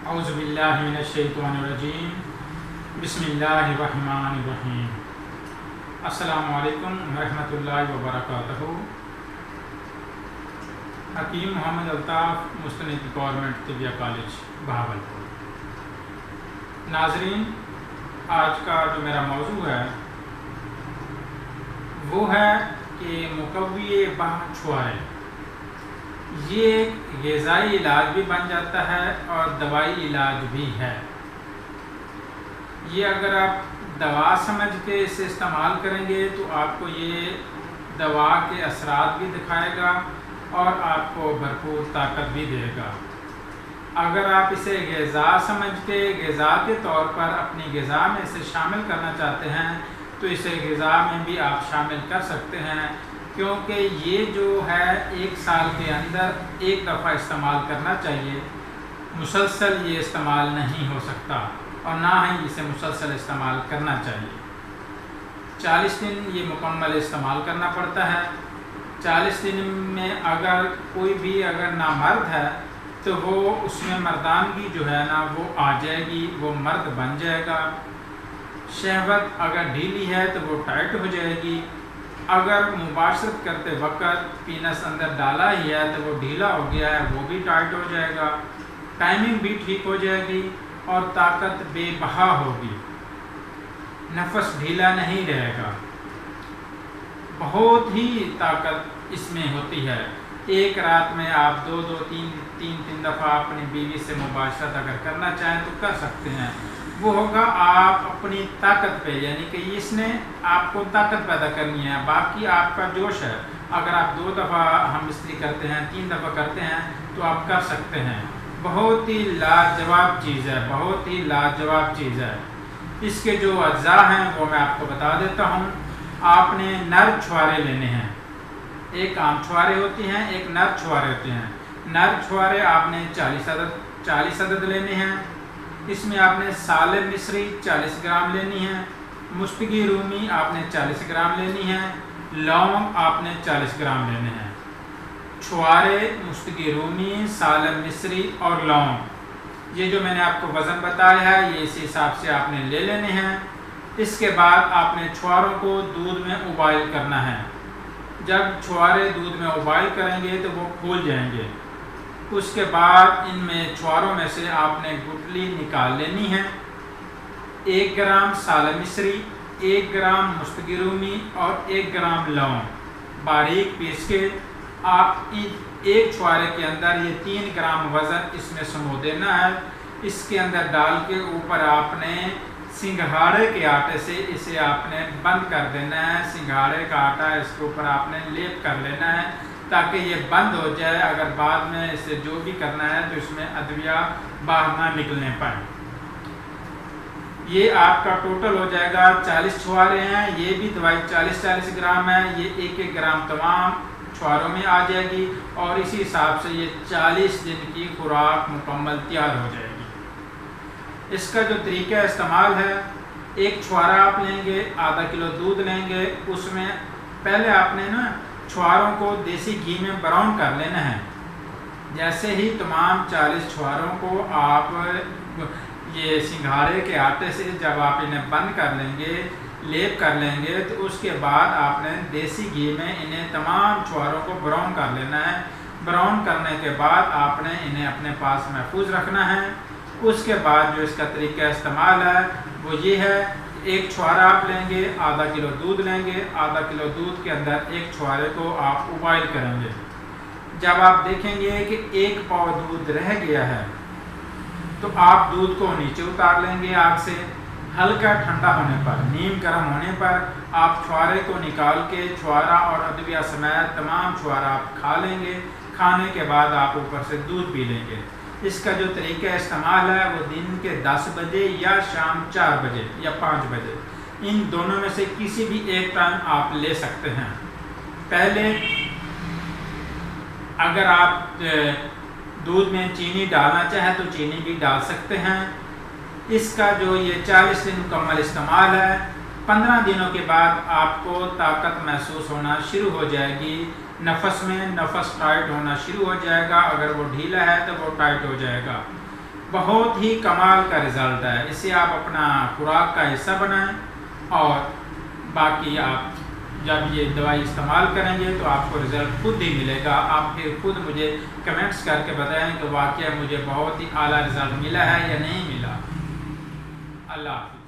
اعوذ باللہ من الشیطان الرجیم بسم اللہ الرحمن الرحیم السلام علیکم ورحمۃ اللہ وبرکاتہ۔ حکیم محمد الطاف مستند گورنمنٹ طبیہ کالج بہاولپور۔ ناظرین، آج کا جو میرا موضوع ہے وہ ہے کہ مقوی بہہ چھوارے یہ ایک غذائی علاج بھی بن جاتا ہے اور دوائی علاج بھی ہے۔ یہ اگر آپ دوا سمجھ کے اسے استعمال کریں گے تو آپ کو یہ دوا کے اثرات بھی دکھائے گا اور آپ کو بھرپور طاقت بھی دے گا۔ اگر آپ اسے غذا سمجھ کے غذا کے طور پر اپنی غذا میں اسے شامل کرنا چاہتے ہیں تو اسے غذا میں بھی آپ شامل کر سکتے ہیں، کیونکہ یہ جو ہے 1 سال کے اندر ایک دفعہ استعمال کرنا چاہیے، مسلسل یہ استعمال نہیں ہو سکتا اور نہ ہی اسے مسلسل استعمال کرنا چاہیے۔ 40 دن یہ مکمل استعمال کرنا پڑتا ہے۔ 40 دن میں اگر کوئی بھی اگر نامرد ہے تو وہ اس میں مردانگی جو ہے نا وہ آ جائے گی، وہ مرد بن جائے گا۔ شہوت اگر ڈھیلی ہے تو وہ ٹائٹ ہو جائے گی۔ اگر مباشرت کرتے وقت پینس اندر ڈالا ہی ہے تو وہ ڈھیلا ہو گیا ہے، وہ بھی ٹائٹ ہو جائے گا۔ ٹائمنگ بھی ٹھیک ہو جائے گی اور طاقت بے بہا ہوگی، نفس ڈھیلا نہیں رہے گا۔ بہت ہی طاقت اس میں ہوتی ہے۔ ایک رات میں آپ 2-3 دفعہ اپنی بیوی سے مباشرت اگر کرنا چاہیں تو کر سکتے ہیں۔ وہ ہوگا آپ اپنی طاقت پہ، یعنی کہ اس نے آپ کو طاقت پیدا کرنی ہے، باقی آپ کا جوش ہے۔ اگر آپ 2 دفعہ ہم استری کرتے ہیں، 3 دفعہ کرتے ہیں تو آپ کر سکتے ہیں۔ بہت ہی لاجواب چیز ہے، بہت ہی لاجواب چیز ہے۔ اس کے جو اجزاء ہیں وہ میں آپ کو بتا دیتا ہوں۔ آپ نے نر چھوارے لینے ہیں، ایک عام چھوارے ہوتی ہیں، ایک نر چھوارے ہوتے ہیں۔ نر چھوارے آپ نے 40 عدد لینے ہیں۔ اس میں آپ نے سالم مصری 40 گرام لینی ہے، مشتگی رومی آپ نے 40 گرام لینی ہے، لونگ آپ نے 40 گرام لینے ہیں۔ چھوارے، مشتگی رومی، سالم مصری اور لونگ، یہ جو میں نے آپ کو وزن بتایا ہے یہ اسی حساب سے آپ نے لے لینے ہیں۔ اس کے بعد آپ نے چھواروں کو دودھ میں ابائل کرنا ہے۔ جب چھوارے دودھ میں ابائل کریں گے تو وہ پھول جائیں گے۔ اس کے بعد ان میں چھواروں میں سے آپ نے گٹلی نکال لینی ہے۔ 1 گرام سالم مصری، 1 گرام مشتگی رومی اور 1 گرام لونگ باریک پیس کے آپ ایک چھوارے کے اندر یہ 3 گرام وزن اس میں سمو دینا ہے۔ اس کے اندر ڈال کے اوپر آپ نے سنگھاڑے کے آٹے سے اسے آپ نے بند کر دینا ہے۔ سنگھاڑے کا آٹا اس کے اوپر آپ نے لیپ کر لینا ہے تاکہ یہ بند ہو جائے۔ اگر بعد میں اسے جو بھی کرنا ہے تو اس میں ادویہ باہر نہ نکلنے پائیں۔ یہ آپ کا ٹوٹل ہو جائے گا 40 چھوارے ہیں، یہ بھی دوائی 40 گرام ہے، یہ 1 گرام تمام چھواروں میں آ جائے گی اور اسی حساب سے یہ 40 دن کی خوراک مکمل تیار ہو جائے گی۔ اس کا جو طریقہ استعمال ہے، 1 چھوارا آپ لیں گے، آدھا کلو دودھ لیں گے، اس میں پہلے آپ نے چھواروں کو دیسی گھی میں براؤن کر لینا ہے۔ جیسے ہی تمام 40 چھواروں کو آپ یہ سنگھاڑے کے آٹے سے جب آپ انہیں بند کر لیں گے، لیپ کر لیں گے، تو اس کے بعد آپ نے دیسی گھی میں انہیں تمام چھواروں کو براؤن کر لینا ہے۔ براؤن کرنے کے بعد آپ نے انہیں اپنے پاس محفوظ رکھنا ہے۔ اس کے بعد جو اس کا طریقہ استعمال ہے وہ یہ ہے، 1 چھوارا آپ لیں گے، آدھا کلو دودھ لیں گے، آدھا کلو دودھ کے اندر 1 چھوارے کو آپ ابائل کریں گے۔ جب آپ دیکھیں گے کہ 1 پاؤ دودھ رہ گیا ہے تو آپ دودھ کو نیچے اتار لیں گے آگ سے۔ ہلکا ٹھنڈا ہونے پر، نیم گرم ہونے پر آپ چھوارے کو نکال کے چھوارا اور ادویہ سمیت تمام چھوارا آپ کھا لیں گے۔ کھانے کے بعد آپ اوپر سے دودھ پی لیں گے۔ اس کا جو طریقہ استعمال ہے وہ دن کے 10 بجے یا شام 4 بجے یا 5 بجے، ان دونوں میں سے کسی بھی ایک ٹائم آپ لے سکتے ہیں۔ پہلے اگر آپ دودھ میں چینی ڈالنا چاہیں تو چینی بھی ڈال سکتے ہیں۔ اس کا جو یہ 40 دن مکمل استعمال ہے، 15 دنوں کے بعد آپ کو طاقت محسوس ہونا شروع ہو جائے گی۔ نفس ٹائٹ ہونا شروع ہو جائے گا، اگر وہ ڈھیلا ہے تو وہ ٹائٹ ہو جائے گا۔ بہت ہی کمال کا رزلٹ ہے. اسے آپ اپنا خوراک کا حصہ بنائیں اور باقی آپ جب یہ دوائی استعمال کریں گے تو آپ کو رزلٹ خود ہی ملے گا. آپ پھر خود مجھے کمنٹس کر کے بتائیں کہ واقعہ مجھے بہت ہی اعلیٰ رزلٹ ملا ہے یا نہیں ملا. اللہ حافظ.